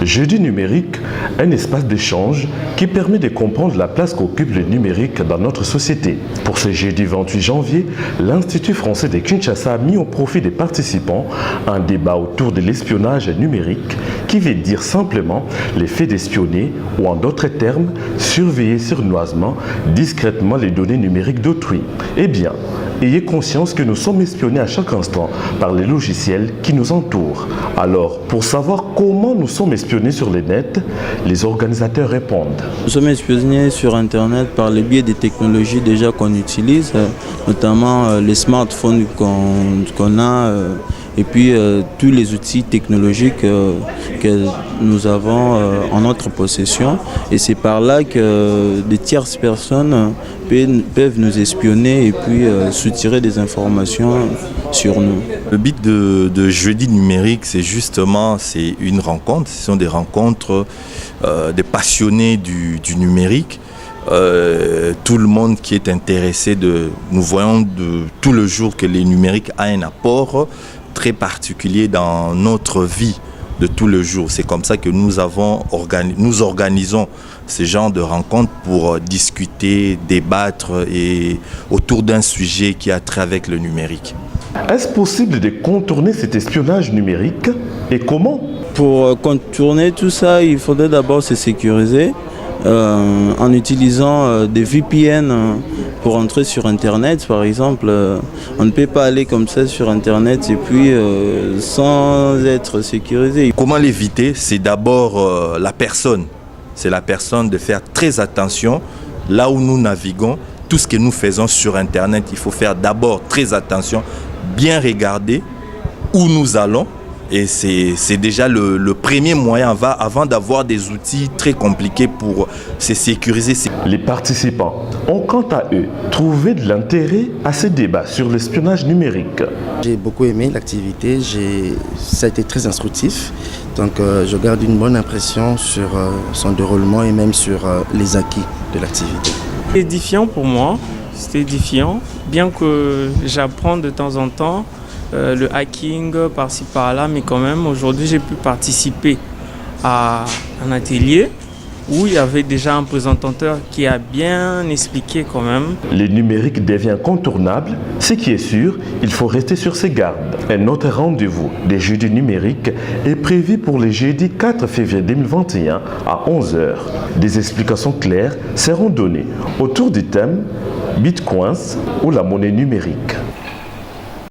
Jeudi numérique, un espace d'échange qui permet de comprendre la place qu'occupe le numérique dans notre société. Pour ce jeudi 28 janvier, l'Institut français de Kinshasa a mis au profit des participants un débat autour de l'espionnage numérique qui veut dire simplement le fait d'espionner ou en d'autres termes, surveiller sournoisement, discrètement les données numériques d'autrui. Eh bien, ayez conscience que nous sommes espionnés à chaque instant par les logiciels qui nous entourent. Alors, pour savoir comment nous sommes espionnés sur le net, les organisateurs répondent. Nous sommes espionnés sur Internet par le biais des technologies déjà qu'on utilise, notamment les smartphones qu'on a et puis tous les outils technologiques que nous avons en notre possession. Et c'est par là que des tierces personnes peuvent nous espionner et puis soutirer des informations sur nous. Le but de Jeudi numérique, c'est justement une rencontre. Ce sont des rencontres des passionnés du numérique. Tout le monde qui est intéressé nous voyons de tout le jour que le numérique a un apport très particulier dans notre vie de tout le jour. C'est comme ça que nous organisons ce genre de rencontres pour discuter, débattre et autour d'un sujet qui a trait avec le numérique. Est-ce possible de contourner cet espionnage numérique et comment? Pour contourner tout ça, il faudrait d'abord se sécuriser en utilisant des VPN pour entrer sur Internet, par exemple. On ne peut pas aller comme ça sur Internet et puis sans être sécurisé. Comment l'éviter? C'est d'abord la personne. C'est la personne de faire très attention là où nous naviguons. Tout ce que nous faisons sur Internet, il faut faire d'abord très attention, bien regarder où nous allons. Et c'est déjà le premier moyen avant d'avoir des outils très compliqués pour se sécuriser. Les participants ont quant à eux trouvé de l'intérêt à ce débat sur l'espionnage numérique. J'ai beaucoup aimé l'activité, ça a été très instructif. Donc je garde une bonne impression sur son déroulement et même sur les acquis de l'activité. C'est édifiant pour moi, c'est édifiant, bien que j'apprends de temps en temps le hacking par-ci par-là, mais quand même aujourd'hui j'ai pu participer à un atelier où il y avait déjà un présentateur qui a bien expliqué quand même. Le numérique devient incontournable, ce qui est sûr, il faut rester sur ses gardes. Un autre rendez-vous des jeudis numériques est prévu pour le jeudi 4 février 2021 à 11h. Des explications claires seront données autour du thème Bitcoins ou la monnaie numérique.